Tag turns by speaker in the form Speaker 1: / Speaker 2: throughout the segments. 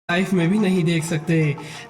Speaker 1: Life में भी नहीं देख सकते।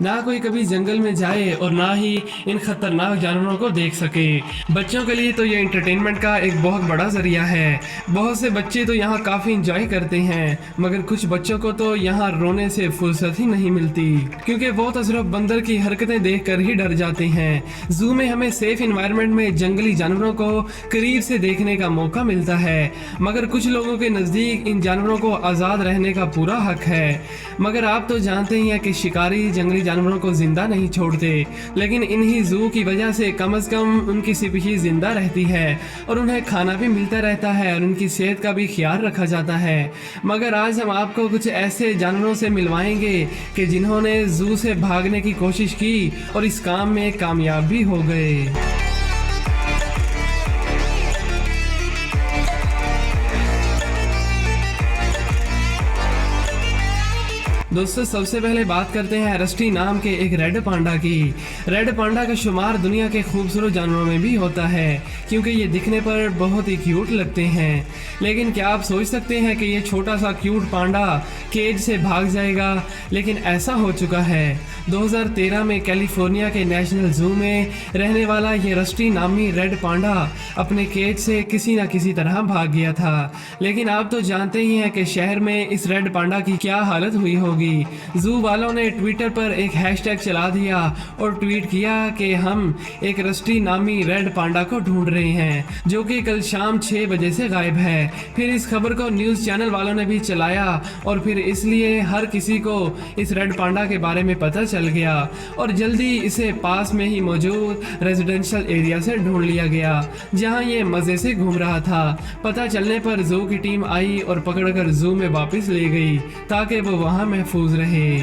Speaker 1: ना कोई कभी जंगल में जाए और ना ही इन खतरनाक जानवरों को देख सके। बच्चों के लिए तो ये एंटरटेनमेंट का एक बहुत बड़ा जरिया है। बहुत से बच्चे तो यहाँ काफ़ी इंजॉय करते हैं, मगर कुछ बच्चों को तो यहाँ रोने से फुर्सत ही नहीं मिलती, क्योंकि वो तो सिर्फ बंदर की हरकतें देख कर ही डर जाते हैं। जू में हमें सेफ इन्वायरमेंट में जंगली जानवरों को करीब से देखने का मौका मिलता है, मगर कुछ लोगों के नज़दीक इन जानवरों को आज़ाद रहने का पूरा हक है। मगर आप तो जानते ही हैं कि शिकारी जंगली जानवरों को जिंदा नहीं छोड़ते, लेकिन इन्हीं जू की वजह से कम उनकी स्पीशीज जिंदा रहती है और उन्हें खाना भी मिलता रहता है और उनकी सेहत का भी ख्याल रखा जाता है। मगर आज हम आपको कुछ ऐसे जानवरों से मिलवाएंगे कि जिन्होंने जू से भागने की कोशिश की और इस काम में कामयाब भी हो गए। दोस्तों, सबसे पहले बात करते हैं रस्टी नाम के एक रेड पांडा की। रेड पांडा का शुमार दुनिया के खूबसूरत जानवरों में भी होता है, क्योंकि ये दिखने पर बहुत ही क्यूट लगते हैं। लेकिन क्या आप सोच सकते हैं कि ये छोटा सा क्यूट पांडा केज से भाग जाएगा? लेकिन ऐसा हो चुका है। 2013 में कैलिफोर्निया के नेशनल जू में रहने वाला ये रस्टी नामी रेड पांडा अपने केज से किसी न किसी तरह भाग गया था। लेकिन आप तो जानते ही हैं कि शहर में इस रेड पांडा की क्या हालत हुई होगी। जू वालों ने ट्विटर पर एक हैशटैग चला दिया और ट्वीट किया कि हम एक रस्टी नामी रेड पांडा को ढूंढ रहे हैं, जो कि कल शाम 6 बजे से गायब है। फिर इस खबर को न्यूज़ चैनल वालों ने भी चलाया और फिर इसलिए हर किसी को इस रेड पांडा के बारे में पता चल गया और जल्दी इसे पास में ही मौजूद रेजिडेंशियल एरिया से ढूंढ लिया गया, जहां ये मज़े से घूम रहा था। पता चलने पर जू की टीम आई और पकड़कर जू में वापस ले गई ताकि वो वहां महफूज रहे।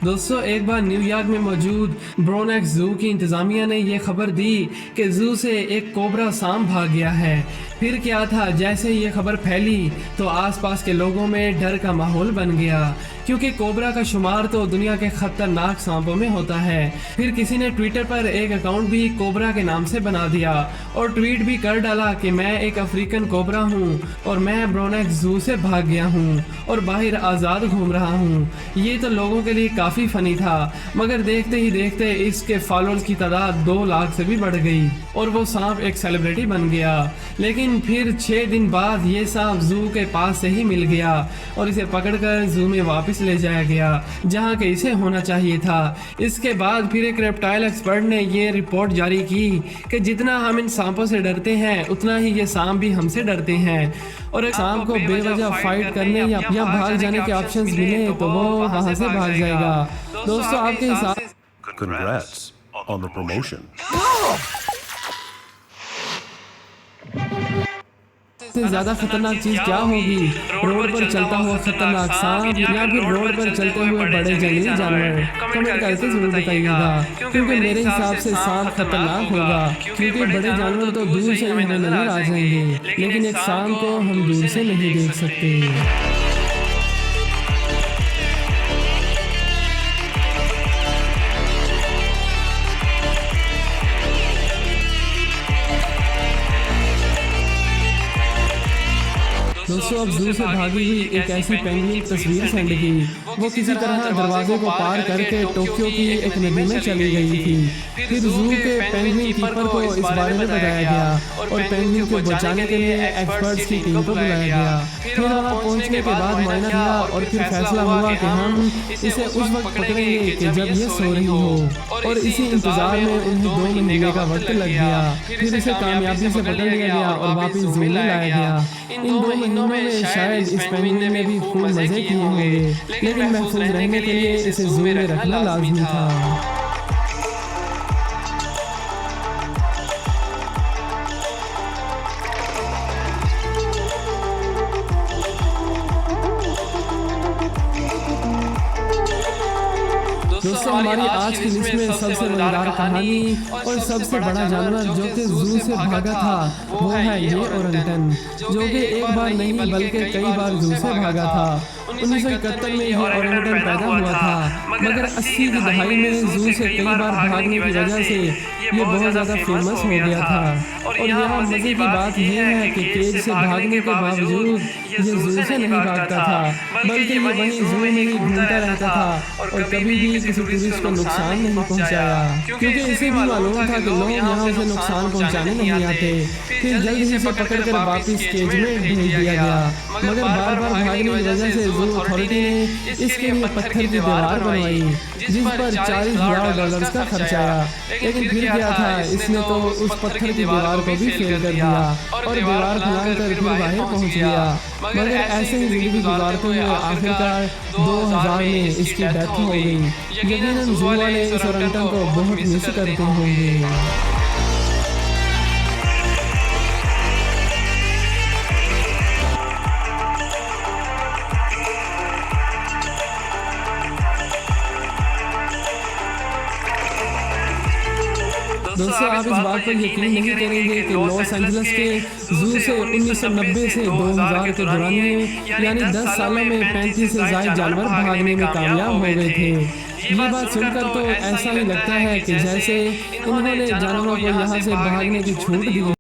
Speaker 1: दोस्तों, एक बार न्यूयॉर्क में मौजूद ब्रोनेक्स जू की इंतजामिया ने यह खबर दी कि जू से एक कोबरा सांप भाग गया है। फिर क्या था, जैसे ये खबर फैली तो आसपास के लोगों में डर का माहौल बन गया, क्योंकि कोबरा का शुमार तो दुनिया के खतरनाक सांपों में होता है। फिर किसी ने ट्विटर पर एक अकाउंट भी कोबरा के नाम से बना दिया और ट्वीट भी कर डाला कि मैं एक अफ्रीकन कोबरा हूँ और मैं ब्रोनेक्स जू से भाग गया हूँ और बाहर आज़ाद घूम रहा हूँ। ये तो लोगों के लिए काफ़ी फ़नी था, मगर देखते ही देखते इसके फॉलोअर्स की तादाद 2 लाख से भी बढ़ गई और वो सांप एक सेलिब्रिटी बन गया। लेकिन फिर 6 दिन बाद ये सांप जू के पास से ही मिल गया और इसे पकड़कर जू में वापस ले जाया गया, जहां के इसे होना चाहिए था। इसके बाद फिर एक रेप्टाइल एक्सपर्ट ने ये रिपोर्ट जारी की कि जितना हम इन सांपों से डरते हैं उतना ही ये सांप भी हमसे डरते हैं और एक सांप को बेवजह फाइट करने या भाग जाने के ऑप्शंस मिले तो वो वहां से भाग जाएगा। दोस्तों, आपके हिसाब
Speaker 2: Congrats on the promotion.
Speaker 1: से ज्यादा खतरनाक चीज क्या होगी? रोड पर चलता हुआ खतरनाक सांप या फिर रोड पर चलते हुए बड़े जंगली जानवर? कमेंट करके जरूर बताइएगा, क्योंकि मेरे हिसाब से सांप खतरनाक होगा, क्योंकि बड़े जानवर तो दूर से ही हमें नजर आ जाएंगे, लेकिन एक सांप को हम दूर से नहीं देख सकते। दोस्तों, अब जू से भागी हुई एक ऐसी पेंगुइन तस्वीर सेंड की। वो किसी तरह दरवाजे को पार करके टोक्यो की एक नदी में चली गई थी। फिर जू के पेंगुइन कीपर को इस बारे में बताया गया और पेंगुइन को बचाने के लिए एक्सपर्ट्स की टीम को बुलाया गया। फिर वहां पहुंचने के बाद मुआयना किया और फिर फैसला हुआ कि हम इसे उस वक्त पकड़ेंगे कि जब ये सो रही हो, और इसी इंतजार में उन्हें 2 महीने का वक्त लग गया। फिर इसे कामयाबी से पकड़ लिया गया और वापस जू में लाया गया। इन 2 महीनों में शायद इस पेंगुइन ने भी खूब मजे किए होंगे, लेकिन महफूज रहने के लिए इसे जू में रखना लाजमी था। दोस्तों, वैसे हमारी आज की लिस्ट में सबसे मजेदार कहानी और सबसे बड़ा जानवर जो कि जू से भागा था वो है ये ओरंगटन, जो कि एक बार नहीं बल्कि कई बार जू से भागा था। 1971 में ये ओरंगटन पैदा हुआ था, मगर 80 की दहाई में जू से कई बार भागने की वजह से ये बहुत ज़्यादा फेमस हो गया था। और यहाँ मज़े की बात यह है कि केज से भागने के बावजूद ये जू से नहीं भागता था, बल्कि ये वहीं जू में ही घूमता रहता था और कभी भी किसी टूरिस्ट को नुकसान नहीं पहुँचाया, क्योंकि इसे भी मालूम था कि लोग यहाँ उसे नुकसान पहुँचाने नहीं आते। फिर जल्द ही इसे पकड़कर वापस केज में भेज दिया गया, मगर बार बार भागने की वजह से जू अथॉरिटी ने इसके लिए पत्थर की दीवार बनवाई जिस पर $40,000 का खर्च आया। लेकिन फिर क्या था, इसने तो उस पत्थर की दीवार को भी फेल कर दिया और दीवार फैलाकर फिर बाहर पहुंच गया। मगर ऐसे ही जिंदगी गुजारते हुए आखिरकार 2000 में इसकी डेथ हो गई। यकीनन जू वाले इस ओरंगटन को बहुत मिस करते होंगे। दोस्तों, आप इस बात पर यकीन नहीं करेंगे कि लॉस एंजलिस के जू से 1990 से 2000 के दौरान में यानी 10 सालों में 35 से ज़ायद जानवर भागने में कामयाब हो गए थे। ये बात सुनकर तो ऐसा ही लगता है कि जैसे इन्होंने जानवरों को यहाँ से भागने की छूट दी।